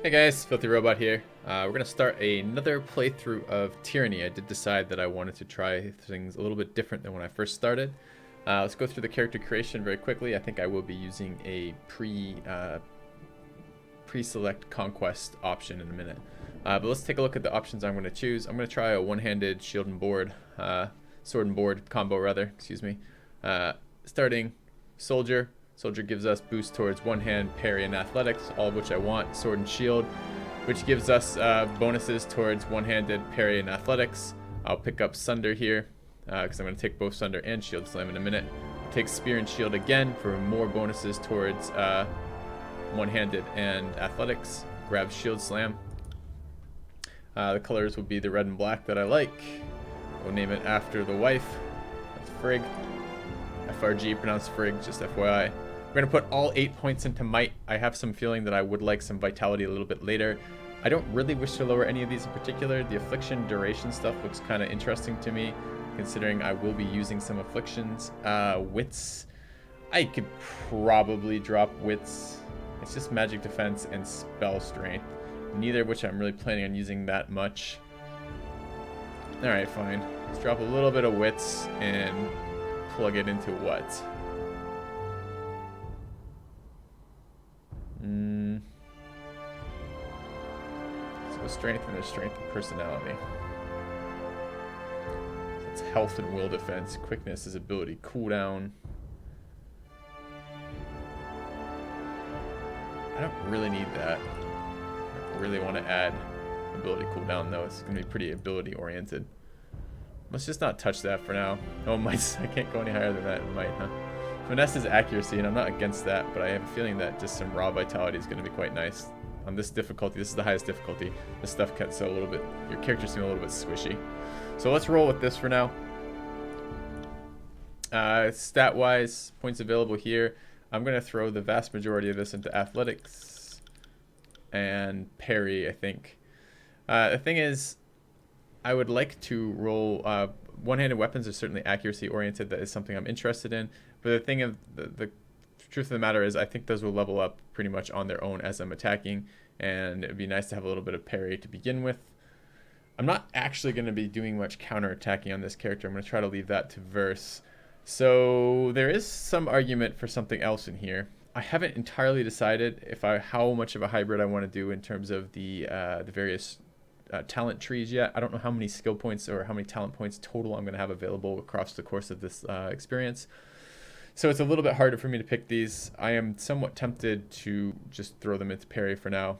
Hey guys, FilthyRobot here. We're going to start another playthrough of Tyranny. I did decide that I wanted to try things a little bit different than when I first started. Let's go through the character creation very quickly. I think I will be using a pre-select conquest option in a minute. But let's take a look at the options I'm going to choose. I'm going to try a one-handed shield and board, sword and board combo rather, excuse me. Starting soldier. Soldier gives us boost towards one hand, parry, and athletics, all of which I want. Sword and shield, which gives us bonuses towards one-handed, parry, and athletics. I'll pick up Sunder here, because I'm going to take both Sunder and Shield Slam in a minute. Take Spear and Shield again for more bonuses towards one-handed and athletics. Grab Shield Slam. The colors will be the red and black that I like. We'll name it after the wife. That's Frigg. FRG pronounced Frigg, just FYI. We're going to put all 8 points into Might. I have some feeling that I would like some Vitality a little bit later. I don't really wish to lower any of these in particular. The Affliction duration stuff looks kind of interesting to me, considering I will be using some Afflictions. Wits, I could probably drop Wits. It's just Magic Defense and Spell Strength, neither of which I'm really planning on using that much. Alright, fine. Let's drop a little bit of Wits and plug it into what? So strength, and there's strength and personality. So it's health and will defense. Quickness is ability cooldown. I don't really need that. I really want to add ability cooldown though. It's going to be pretty ability oriented. Let's just not touch that for now. Oh, might. I can't go any higher than that. It might, huh? Finesse is accuracy, and I'm not against that, but I have a feeling that just some raw vitality is going to be quite nice. On this difficulty, this is the highest difficulty, this stuff gets a little bit, your characters seem a little bit squishy. So let's roll with this for now. Stat-wise, points available here. I'm going to throw the vast majority of this into athletics and parry, I think. The thing is, I would like to roll one-handed weapons are certainly accuracy oriented. That is something I'm interested in. But the thing of the truth of the matter is, I think those will level up pretty much on their own as I'm attacking, and it'd be nice to have a little bit of parry to begin with. I'm not actually going to be doing much counter-attacking on this character. I'm going to try to leave that to verse. So there is some argument for something else in here. I haven't entirely decided how much of a hybrid I want to do in terms of the various talent trees yet. I don't know how many skill points or how many talent points total I'm going to have available across the course of this experience. So it's a little bit harder for me to pick these. I am somewhat tempted to just throw them into parry for now.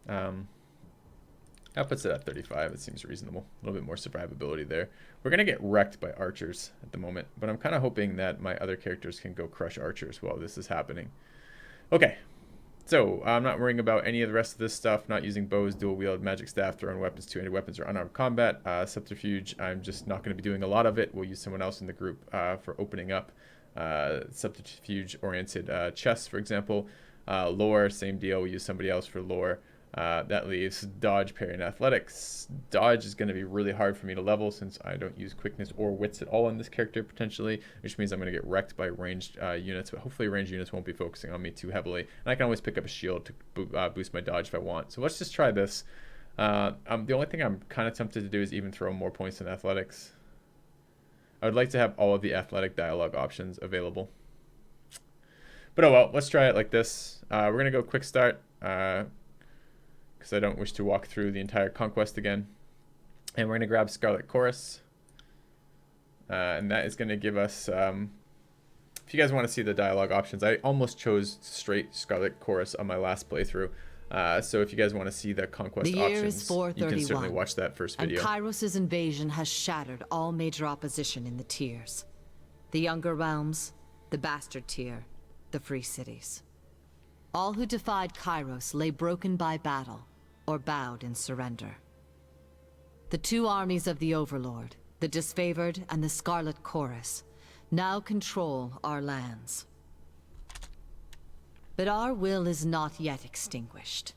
That puts it at 35. It seems reasonable. A little bit more survivability there. We're going to get wrecked by archers at the moment, but I'm kind of hoping that my other characters can go crush archers while this is happening. Okay. So, I'm not worrying about any of the rest of this stuff, not using bows, dual wield, magic staff, throwing weapons, two-handed weapons, or unarmed combat. Subterfuge, I'm just not going to be doing a lot of it. We'll use someone else in the group for opening up subterfuge-oriented chests, for example. Lore, same deal. We'll use somebody else for lore. That leaves dodge, parry, and athletics. Dodge is going to be really hard for me to level since I don't use quickness or wits at all on this character potentially, which means I'm going to get wrecked by ranged units, but hopefully ranged units won't be focusing on me too heavily. And I can always pick up a shield to boost my dodge if I want. So let's just try this. The only thing I'm kind of tempted to do is even throw more points in athletics. I would like to have all of the athletic dialogue options available. But oh well, let's try it like this. We're going to go quick start. Because I don't wish to walk through the entire conquest again. And we're going to grab Scarlet Chorus. And that is going to give us, if you guys want to see the dialogue options, I almost chose straight Scarlet Chorus on my last playthrough. So if you guys want to see the conquest options, you can certainly watch that first video. And Kairos' invasion has shattered all major opposition in the tiers. The Younger Realms, the Bastard Tier, the Free Cities. All who defied Kairos lay broken by battle, or bowed in surrender. The two armies of the Overlord, the Disfavored and the Scarlet Chorus, now control our lands. But our will is not yet extinguished.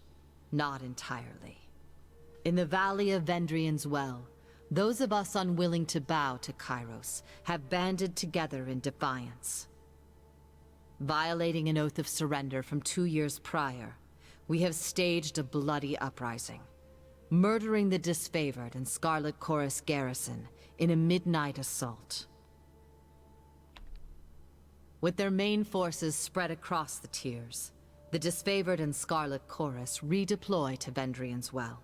Not entirely. In the Valley of Vendrian's Well, those of us unwilling to bow to Kairos have banded together in defiance. Violating an oath of surrender from 2 years prior, we have staged a bloody uprising, murdering the disfavored and Scarlet Chorus garrison in a midnight assault. With their main forces spread across the tiers, the disfavored and Scarlet Chorus redeploy to Vendrian's Well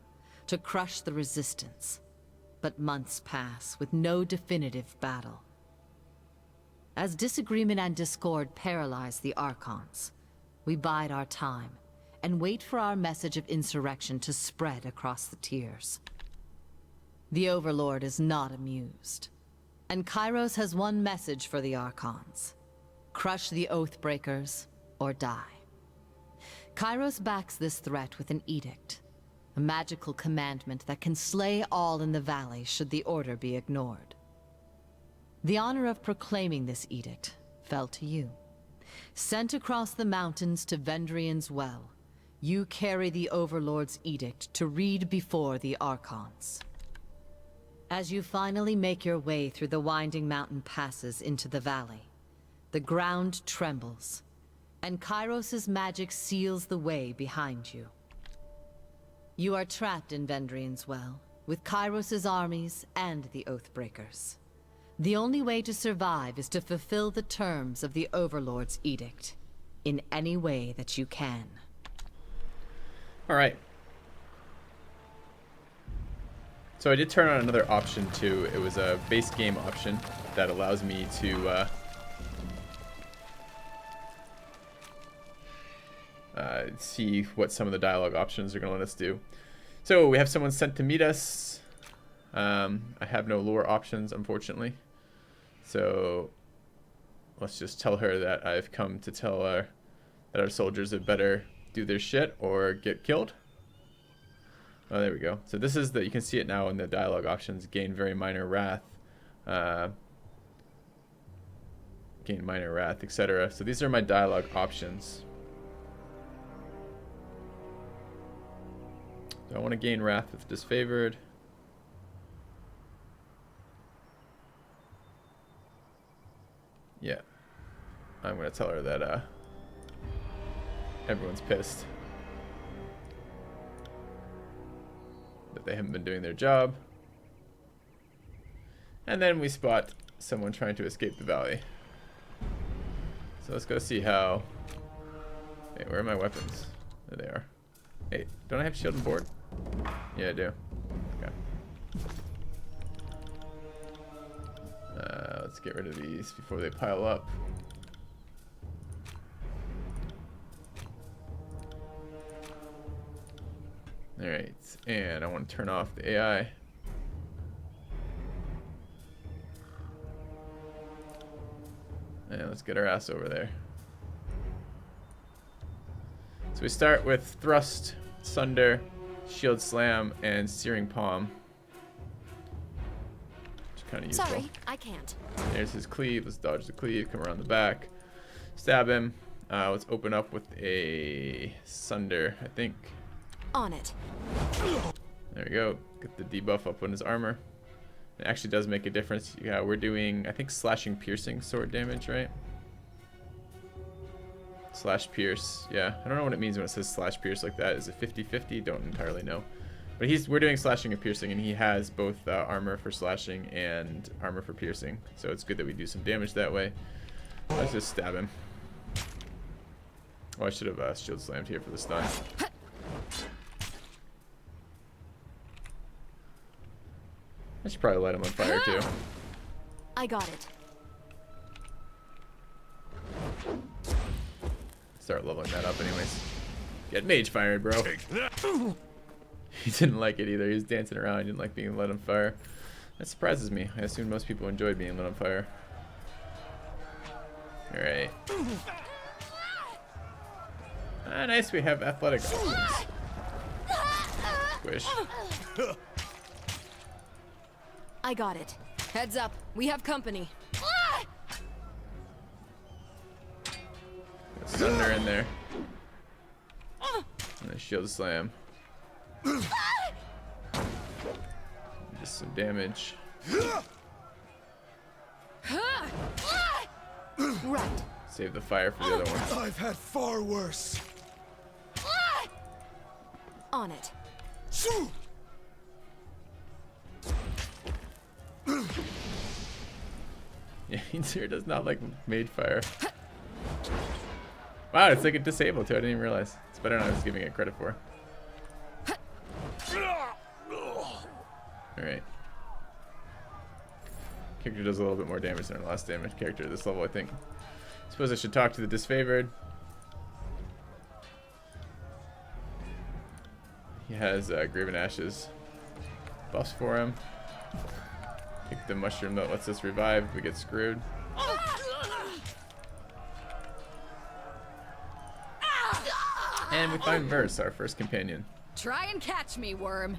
to crush the resistance. But months pass with no definitive battle. As disagreement and discord paralyze the Archons, we bide our time and wait for our message of insurrection to spread across the tiers. The Overlord is not amused, and Kairos has one message for the Archons: crush the Oathbreakers or die. Kairos backs this threat with an edict, a magical commandment that can slay all in the valley should the order be ignored. The honor of proclaiming this edict fell to you. Sent across the mountains to Vendrian's Well, you carry the Overlord's edict to read before the Archons. As you finally make your way through the winding mountain passes into the valley, the ground trembles, and Kairos' magic seals the way behind you. You are trapped in Vendrian's Well, with Kairos' armies and the Oathbreakers. The only way to survive is to fulfill the terms of the Overlord's edict, in any way that you can. Alright. So I did turn on another option too. It was a base game option that allows me to see what some of the dialogue options are going to let us do. So we have someone sent to meet us. I have no lore options, unfortunately. So let's just tell her that I've come to tell her that our soldiers had better do their shit or get killed. Oh, there we go. So this is you can see it now in the dialogue options. Gain very minor wrath. Gain minor wrath, etc. So these are my dialogue options. So I want to gain wrath with disfavored. Yeah. I'm going to tell her that everyone's pissed. That they haven't been doing their job. And then we spot someone trying to escape the valley. So let's go see how... Hey, where are my weapons? There they are. Hey, don't I have shield and board? Yeah, I do. Okay. Let's get rid of these before they pile up. Alright, and I want to turn off the AI. And let's get our ass over there. So we start with Thrust, Sunder, Shield Slam, and Searing Palm. Which is kind of useful. Sorry, I can't. There's his cleave. Let's dodge the cleave. Come around the back. Stab him. Let's open up with a Sunder, I think. On it. There we go. Get the debuff up on his armor. It actually does make a difference. Yeah, we're doing, I think, slashing piercing sword damage, right? Slash pierce. Yeah, I don't know what it means when it says slash pierce like that. Is it 50-50? Don't entirely know. But we're doing slashing and piercing, and he has both armor for slashing and armor for piercing. So it's good that we do some damage that way. Let's just stab him. Oh, I should have shield slammed here for the stun. I should probably light him on fire too. I got it. Start leveling that up anyways. Get mage fired, bro. He didn't like it either. He was dancing around. He didn't like being lit on fire. That surprises me. I assume most people enjoyed being lit on fire. Alright. Ah, nice. We have athletic options. Squish. I got it. Heads up. We have company. Thunder in there. And a shield slam. Just some damage. Right. Save the fire for the other one. I've had far worse. On it. Yeah, Interior does not like mage fire. Wow, it's like a disable too. I didn't even realize. It's better than I was giving it credit for. Alright. Character does a little bit more damage than our last damage character at this level, I think. Suppose I should talk to the disfavored. He has Graven Ashes buffs for him. Pick the mushroom that lets us revive. We get screwed. And we find Verse, our first companion. Try and catch me, worm.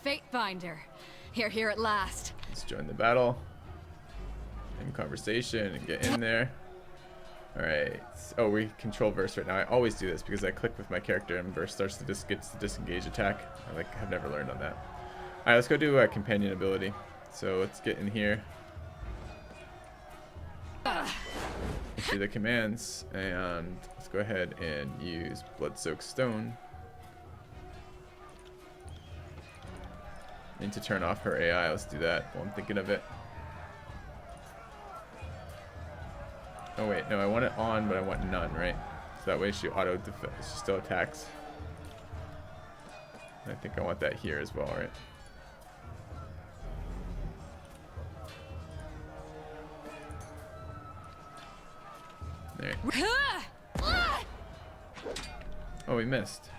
Fate Finder. Here at last. Let's join the battle. In conversation and get in there. Alright. Oh, we control Verse right now. I always do this because I click with my character and Verse starts to gets the disengage attack. I have never learned on that. Alright, let's go do a companion ability. So let's get in here. Issue the commands and let's go ahead and use Blood-Soaked Stone. Need to turn off her AI. Let's do that while I'm thinking of it. Oh wait, no, I want it on, but I want none, right? So that way she she still attacks. I think I want that here as well, right? There. Oh, we missed.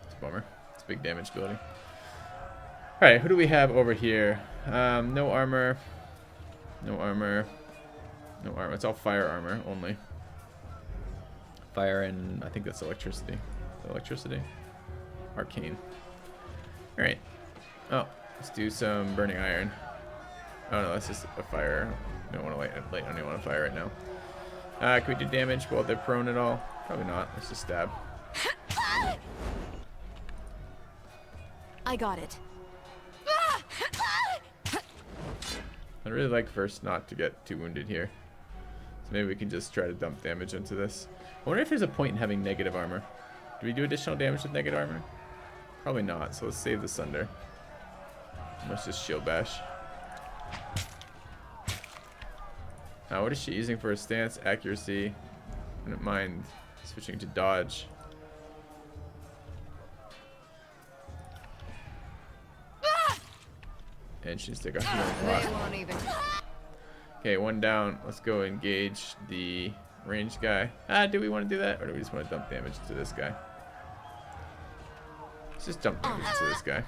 It's a bummer. It's a big damage ability. Alright, who do we have over here? No armor. No armor. No armor. It's all fire armor only. Fire and I think that's electricity. Electricity? Arcane. Alright. Oh, let's do some burning iron. Oh no, that's just a fire. I don't want to light anyone on fire right now. Can we do damage while they're prone at all? Probably not. Let's just stab. I got it. I'd really like first not to get too wounded here. So maybe we can just try to dump damage into this. I wonder if there's a point in having negative armor. Do we do additional damage with negative armor? Probably not, so let's save the Sunder. Let's just shield bash. Now, what is she using for her stance? Accuracy. I don't mind switching to dodge. And she's taking a healing block. Okay, one down. Let's go engage the ranged guy. Do we want to do that? Or do we just want to dump damage to this guy? Let's just dump damage to this guy.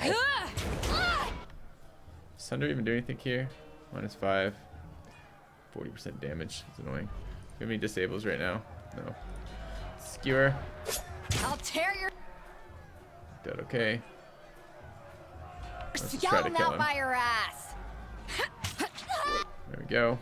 Ow. Sunder even do anything here? -5. 40% damage. It's annoying. Do we have any disables right now? No. Skewer. I'll tear your Dead, okay. Let's just try to kill him. by your ass. There we go.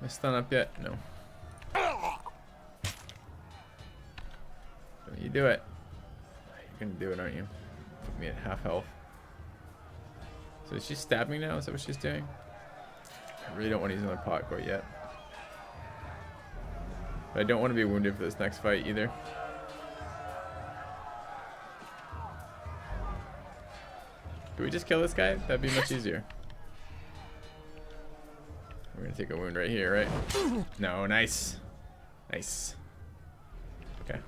Am I stun up yet? No. You do it. You're gonna do it, aren't you? Put me at half health. So is she stabbing now? Is that what she's doing? I really don't want to use another pot quite yet. But I don't want to be wounded for this next fight either. Do we just kill this guy? That'd be much easier. We're gonna take a wound right here, right? No, nice. Nice. Okay.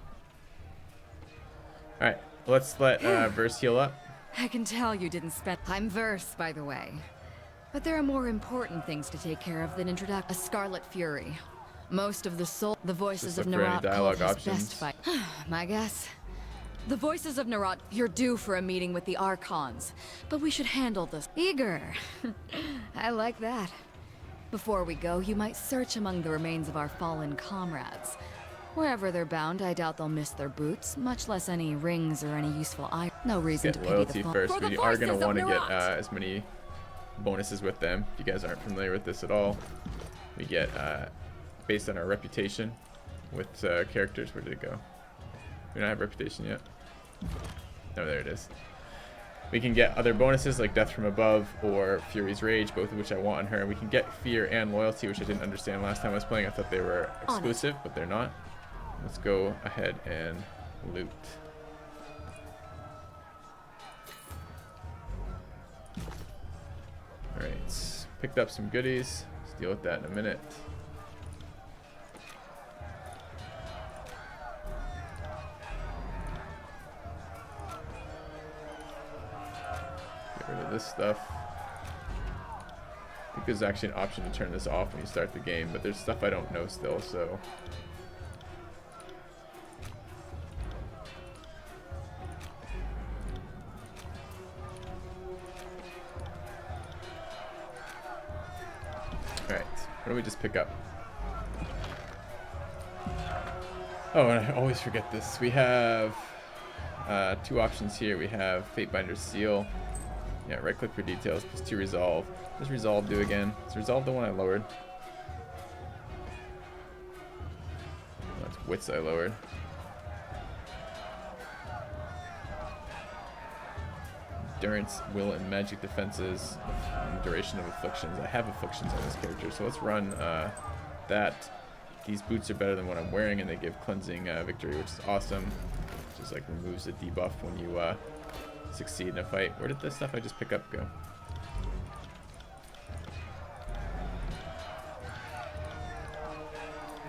Alright, let's let Verse heal up. I can tell you didn't spend. I'm Verse, by the way. But there are more important things to take care of than introduction. A Scarlet Fury. Most of the soul, the voices Just of look for any Narot dialogue called his options. best fight. My guess. The voices of Narot, you're due for a meeting with the Archons, but we should handle this. Eager. I like that. Before we go, you might search among the remains of our fallen comrades. Wherever they're bound, I doubt they'll miss their boots, much less any rings or any useful items. No reason to Get pity loyalty the first. We are going to want to get as many bonuses with them. If you guys aren't familiar with this at all, we get based on our reputation with characters. Where did it go? We don't have reputation yet. Oh, there it is. We can get other bonuses like Death from Above or Fury's Rage, both of which I want on her. We can get Fear and Loyalty, which I didn't understand last time I was playing. I thought they were exclusive, but they're not. Let's go ahead and loot. Alright, picked up some goodies. Let's deal with that in a minute. Get rid of this stuff. I think there's actually an option to turn this off when you start the game, but there's stuff I don't know still, so... Alright, what do we just pick up? Oh, and I always forget this. We have two options here. We have Fatebinder's Seal. Yeah, right click for details, plus 2 resolve. What does resolve do again? Is resolve the one I lowered? Oh, that's wits I lowered. Endurance, will, and magic defenses, and duration of afflictions. I have afflictions on this character, so let's run that. These boots are better than what I'm wearing, and they give cleansing victory, which is awesome. Just like removes a debuff when you succeed in a fight. Where did the stuff I just pick up go?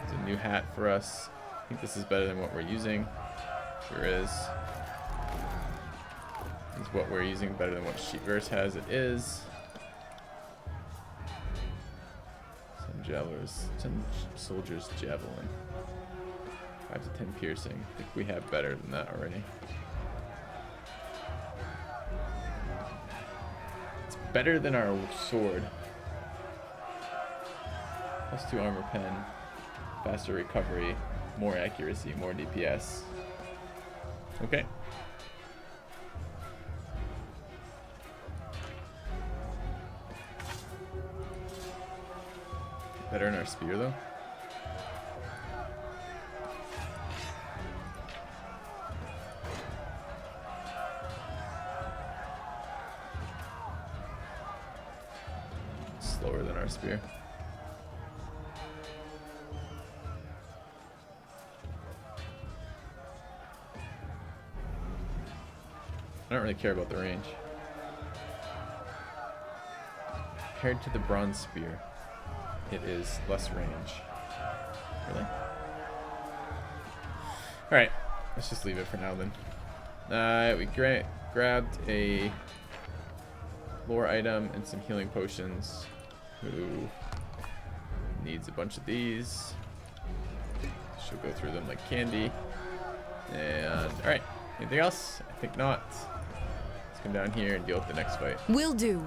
It's a new hat for us. I think this is better than what we're using. Sure is. Is what we're using better than what Sheetverse has? It is. Some javelers, some soldiers javelin. 5 to 10 piercing. I think we have better than that already. It's better than our sword. Plus 2 armor pen, faster recovery, more accuracy, more DPS. Okay. Better in our spear though. Slower than our spear. I don't really care about the range. Compared to the bronze spear, it is less range. Really? Alright, let's just leave it for now then. We grabbed a lore item and some healing potions. Who needs a bunch of these? She'll go through them like candy. And alright, anything else? I think not. Let's come down here and deal with the next fight. Will do.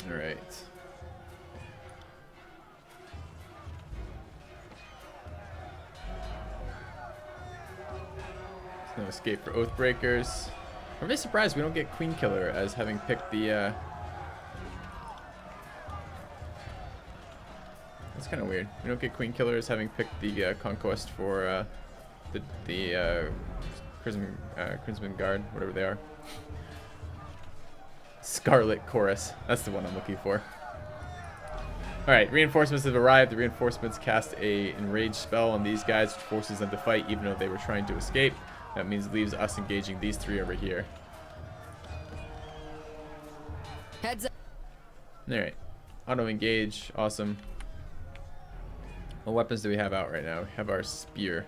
Alright. There's no escape for Oathbreakers. I'm really surprised we don't get Queen Killer as having picked the that's kind of weird. We don't get Queen Killer as having picked the conquest for the Crimson Guard, whatever they are. Scarlet Chorus. That's the one I'm looking for. Alright, reinforcements have arrived. The reinforcements cast a enraged spell on these guys, which forces them to fight even though they were trying to escape. That means it leaves us engaging these 3 over here. Heads up. Alright. Auto engage. Awesome. What weapons do we have out right now? We have our spear.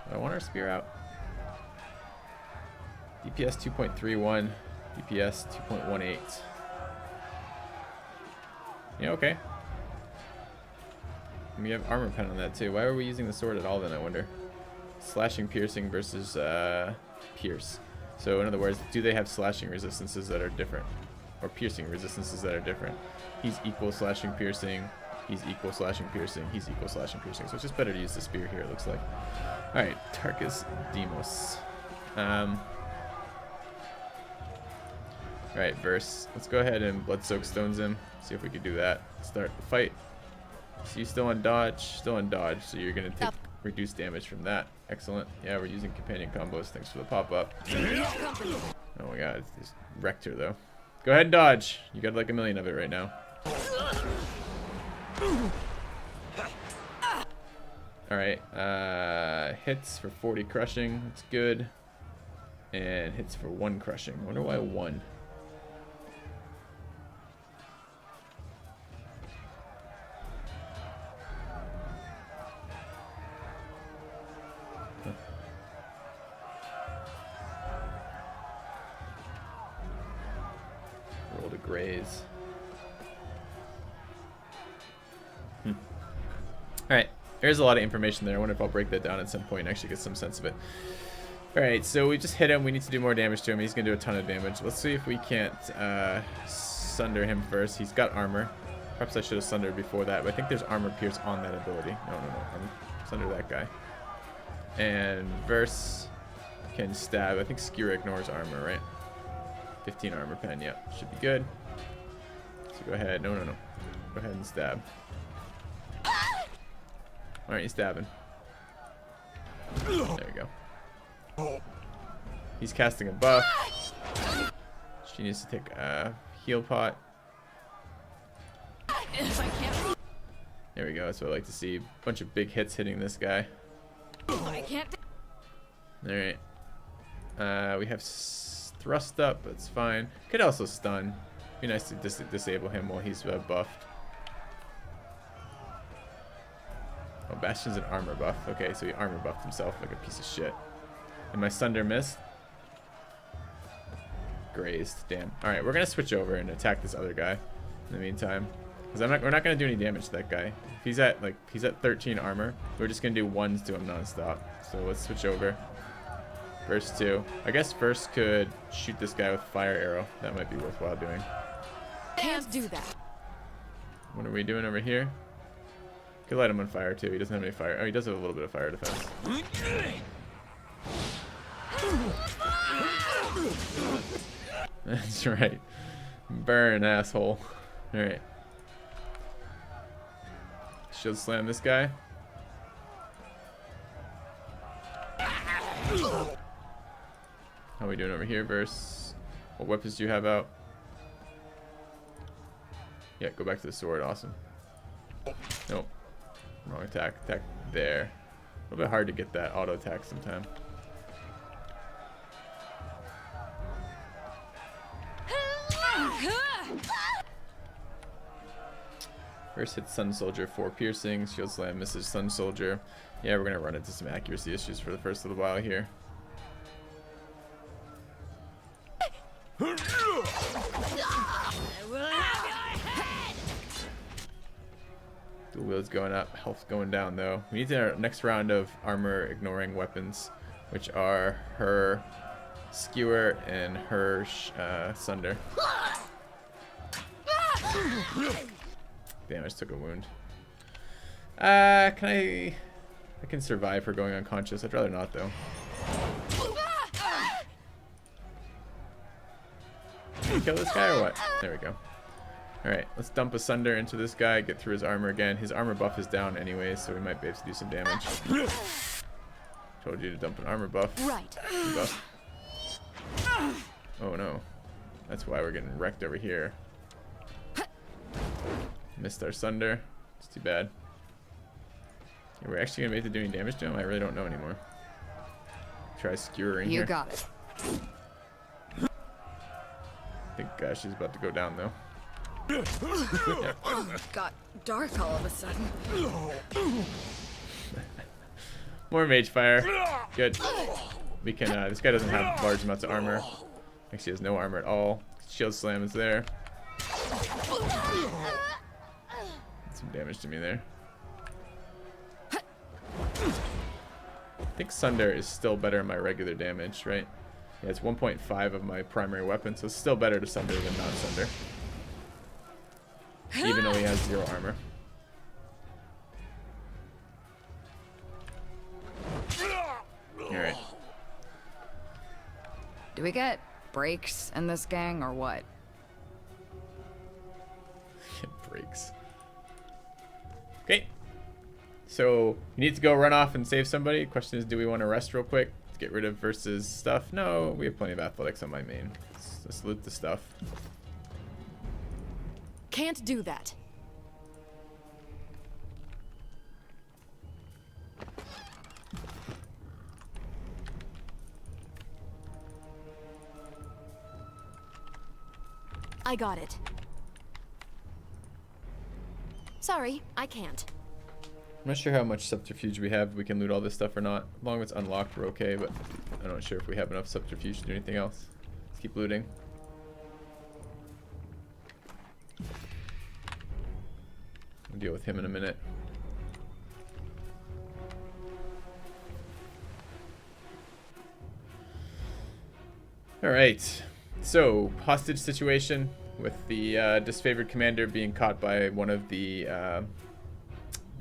Do I want our spear out? DPS 2.31, DPS 2.18. Yeah, okay. And we have armor pen on that too. Why are we using the sword at all then, I wonder? Slashing piercing versus pierce. So in other words, do they have slashing resistances that are different? Or piercing resistances that are different? He's equal slashing piercing. He's equal slashing piercing. He's equal slashing piercing. So it's just better to use the spear here, it looks like. Alright, Tarkus Demos. Alright, verse. Let's go ahead and Blood Soak Stones him. See if we can do that. Start the fight. So you still on dodge? Still on dodge. So you're going to take reduced damage from that. Excellent. Yeah, we're using companion combos. Thanks for the pop-up. Oh my god, it's wrecked her though. Go ahead and dodge. You got like a million of it right now. Alright, hits for 40 crushing. That's good. And hits for 1 crushing. I wonder why 1. Roll to graze. Alright, there's a lot of information there. I wonder if I'll break that down at some point and actually get some sense of it. Alright, so we just hit him. We need to do more damage to him. He's going to do a ton of damage. Let's see if we can't sunder him first. He's got armor. Perhaps I should have sundered before that, but I think there's armor pierce on that ability. No. Sunder that guy. And Verse can stab. I think Skewer ignores armor, right? 15 armor pen, yeah. Should be good. So go ahead. No. Go ahead and stab. Alright, he's stabbing. There we go. He's casting a buff. She needs to take a heal pot. There we go. That's what I like to see. A bunch of big hits hitting this guy. Alright. We have thrust up. That's fine. Could also stun. Be nice to disable him while he's buffed. Oh, Bastion's an armor buff. Okay, so he armor buffed himself like a piece of shit. And my Sunder missed. Grazed. Damn. Alright, we're going to switch over and attack this other guy in the meantime. Because we're not going to do any damage to that guy. If he's at 13 armor, we're just going to do ones to him nonstop. So let's switch over. First 2. I guess first could shoot this guy with fire arrow. That might be worthwhile doing. Can't do that. What are we doing over here? Could light him on fire too. He doesn't have any fire. Oh, he does have a little bit of fire defense. That's right. Burn, asshole. Alright. Shield slam this guy. How are we doing over here, Verse? What weapons do you have out? Yeah, go back to the sword. Awesome. Nope. Wrong attack. Attack there. A little bit hard to get that auto attack sometime. First hits Sun Soldier, 4 piercing. Shield Slam misses Sun Soldier. Yeah, we're going to run into some accuracy issues for the first little while here. Dual wield's going up, health going down though. We need our next round of armor ignoring weapons, which are her Skewer and her Sunder. Damn, I just took a wound. I can survive her going unconscious. I'd rather not though. Can you kill this guy or what? There we go. Alright, let's dump a Sunder into this guy, get through his armor again. His armor buff is down anyway, so we might be able to do some damage. Told you to dump an armor buff. Right. Buff. Oh no. That's why we're getting wrecked over here. Missed our Sunder. It's too bad. Yeah, we're actually gonna be able to do any damage to him? I really don't know anymore. Try skewering here. You got it. I think she's about to go down though. Got dark all of a sudden. More mage fire. Good. We can. This guy doesn't have large amounts of armor. Actually, has no armor at all. Shield slam is there. Some damage to me there. I think Sunder is still better than my regular damage, right? Yeah, it's 1.5 of my primary weapon, so it's still better to sunder than not sunder. Even though he has 0 armor. Alright. Do we get breaks in this gang or what? Breaks. Okay. So, you need to go run off and save somebody. Question is, do we want to rest real quick? To get rid of versus stuff? No, we have plenty of athletics on my main. Let's loot the stuff. Can't do that. I got it. Sorry, I can't. I'm not sure how much subterfuge we have. We can loot all this stuff or not. As long as it's unlocked, we're okay, but I'm not sure if we have enough subterfuge to do anything else. Let's keep looting. We'll deal with him in a minute. Alright. So, hostage situation with the disfavored commander being caught by one of the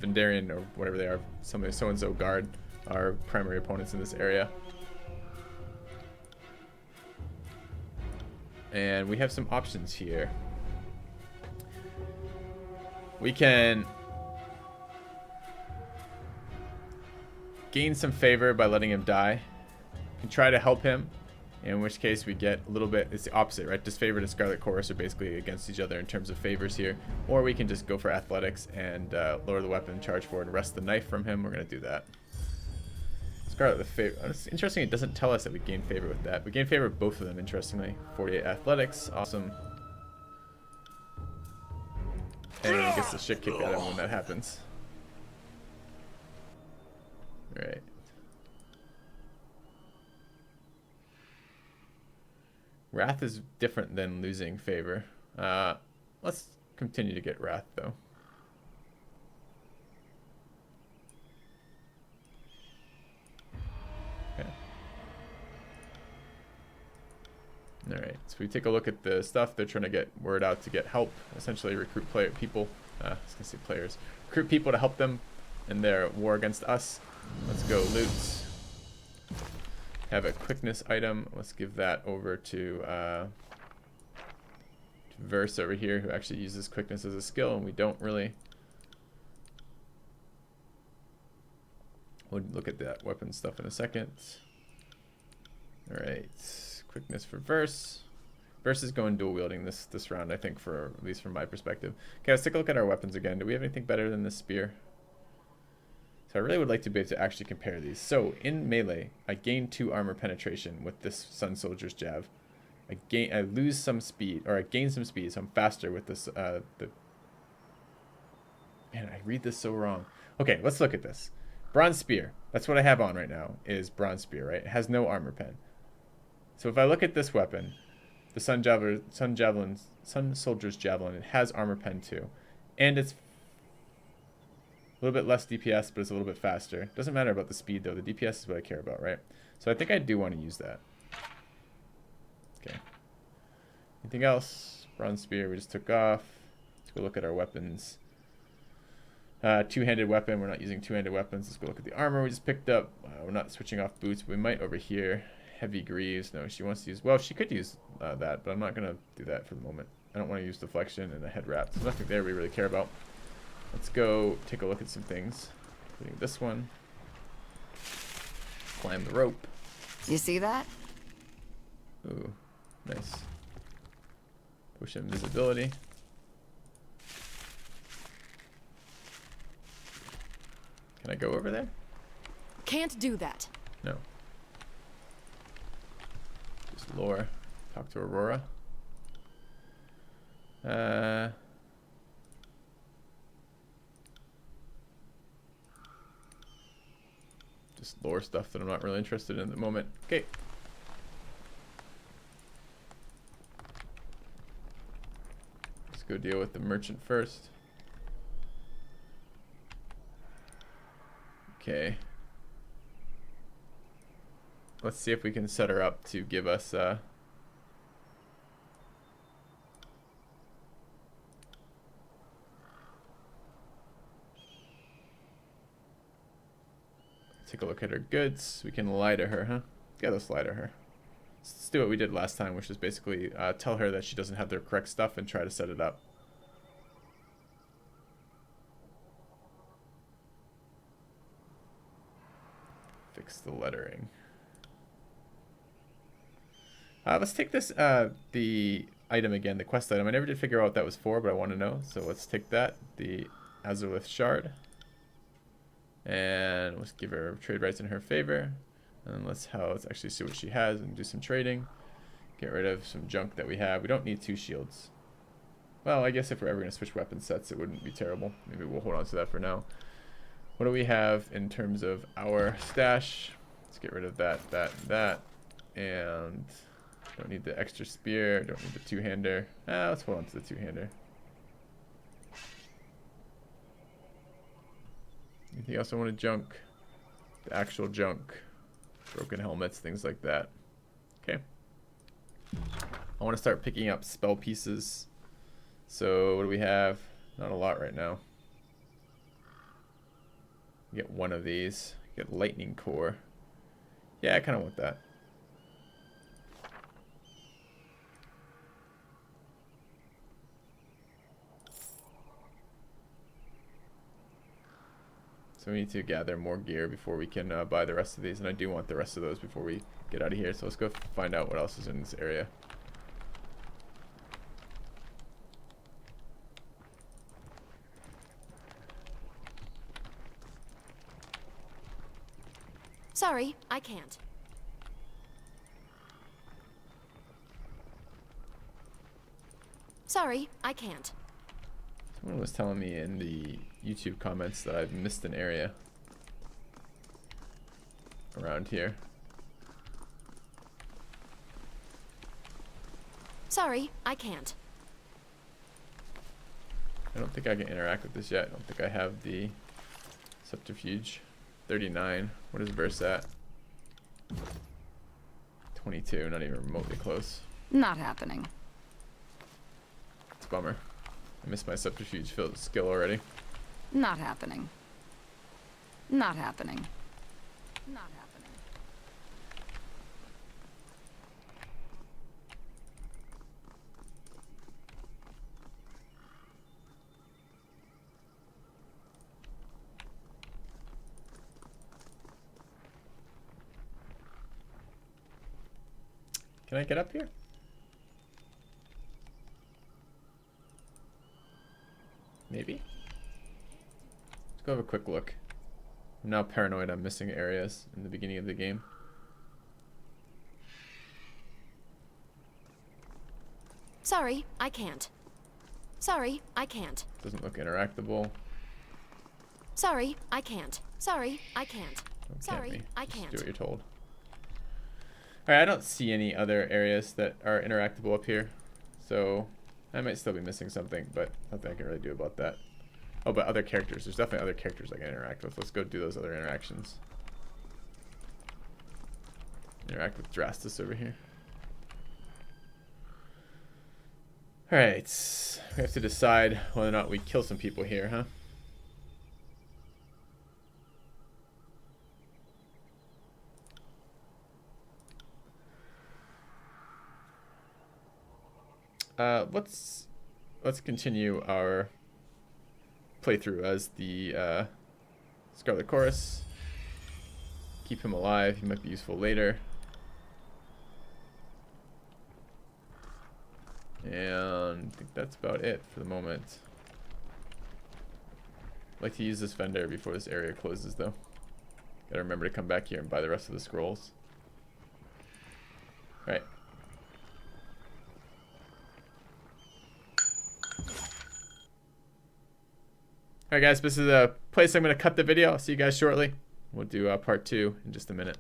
Vendarian or whatever they are, so-and-so guard, our primary opponents in this area. And we have some options here. We can gain some favor by letting him die. We can try to help him, in which case we get a little bit, it's the opposite, right? Disfavored and Scarlet Chorus are basically against each other in terms of favors here. Or we can just go for athletics and lower the weapon, charge forward, and wrest the knife from him. We're going to do that. Scarlet with favor. It's interesting, it doesn't tell us that we gain favor with that. We gain favor with both of them, interestingly. 48 athletics, awesome. And he gets the shit kicked out of him when that happens. Alright. Wrath is different than losing favor. Let's continue to get Wrath, though. Okay. Alright, so we take a look at the stuff. They're trying to get word out to get help. Essentially recruit people. I was going to say players. Recruit people to help them in their war against us. Let's go loot. Have a quickness item. Let's give that over to Verse over here, who actually uses quickness as a skill, and we don't really. We'll look at that weapon stuff in a second. Alright, quickness for Verse. Verse is going dual wielding this round, I think, for at least from my perspective. Okay, let's take a look at our weapons again. Do we have anything better than this spear? So I really would like to be able to actually compare these. So in melee, I gain 2 armor penetration with this Sun Soldier's Jab. I lose some speed, or I gain some speed, so I'm faster with this. Man, I read this so wrong. Okay, let's look at this. Bronze Spear. That's what I have on right now. Is Bronze Spear, right? It has no armor pen. So if I look at this weapon, the Sun Soldier's Javelin, it has armor pen too, and it's a little bit less DPS, but it's a little bit faster. Doesn't matter about the speed, though. The DPS is what I care about, right? So I think I do want to use that. Okay. Anything else? Bronze Spear we just took off. Let's go look at our weapons. Two-handed weapon. We're not using two-handed weapons. Let's go look at the armor we just picked up. We're not switching off boots, but we might over here. Heavy Greaves. No, she wants to use... Well, she could use that, but I'm not going to do that for the moment. I don't want to use Deflection and a head wrap. So nothing there we really care about. Let's go take a look at some things, including this one. Climb the rope. You see that? Ooh, nice. Push invisibility. Can I go over there? Can't do that. No. Just lore. Talk to Aurora. Just lore stuff that I'm not really interested in at the moment. Okay. Let's go deal with the merchant first. Okay. let's see if we can set her up to give us take a look at her goods. We can lie to her, huh? Yeah, let's lie to her. Let's do what we did last time, which is basically tell her that she doesn't have the correct stuff and try to set it up. Fix the lettering. Let's take this, the item again, the quest item. I never did figure out what that was for, but I want to know. So let's take that, the Azurlith Shard. And let's give her trade rights in her favor. And let's actually see what she has and do some trading. Get rid of some junk that we have. We don't need 2 shields. Well, I guess if we're ever going to switch weapon sets, it wouldn't be terrible. Maybe we'll hold on to that for now. What do we have in terms of our stash? Let's get rid of that, and don't need the extra spear. Don't need the 2-hander. Let's hold on to the 2-hander. Anything else I want to junk? The actual junk. Broken helmets, things like that. Okay. I want to start picking up spell pieces. So what do we have? Not a lot right now. Get one of these. Get lightning core. Yeah, I kind of want that. So we need to gather more gear before we can buy the rest of these, and I do want the rest of those before we get out of here. So let's go find out what else is in this area. Sorry, I can't. Sorry, I can't. Someone was telling me in the YouTube comments that I've missed an area around here. Sorry, I can't. I don't think I can interact with this yet. I don't think I have the subterfuge. 39. What is verse at? 22. Not even remotely close. Not happening. It's a bummer. I missed my subterfuge skill already. Not happening. Not happening. Not happening. Can I get up here? Maybe. Let's go have a quick look. I'm now paranoid I'm missing areas in the beginning of the game. Sorry, I can't. Sorry, I can't. Doesn't look interactable. Sorry, I can't. Sorry, I can't. Don't Sorry, me. I Just can't. do what you're told. Alright, I don't see any other areas that are interactable up here. So I might still be missing something, but nothing I can really do about that. Oh, but other characters. There's definitely other characters I can interact with. Let's go do those other interactions. Interact with Drastus over here. Alright. We have to decide whether or not we kill some people here, huh? Let's continue our playthrough as the Scarlet Chorus. Keep him alive. He might be useful later. And I think that's about it for the moment. I'd like to use this vendor before this area closes, though. Gotta remember to come back here and buy the rest of the scrolls. All right. Alright guys, this is a place I'm going to cut the video. I'll see you guys shortly. We'll do part 2 in just a minute.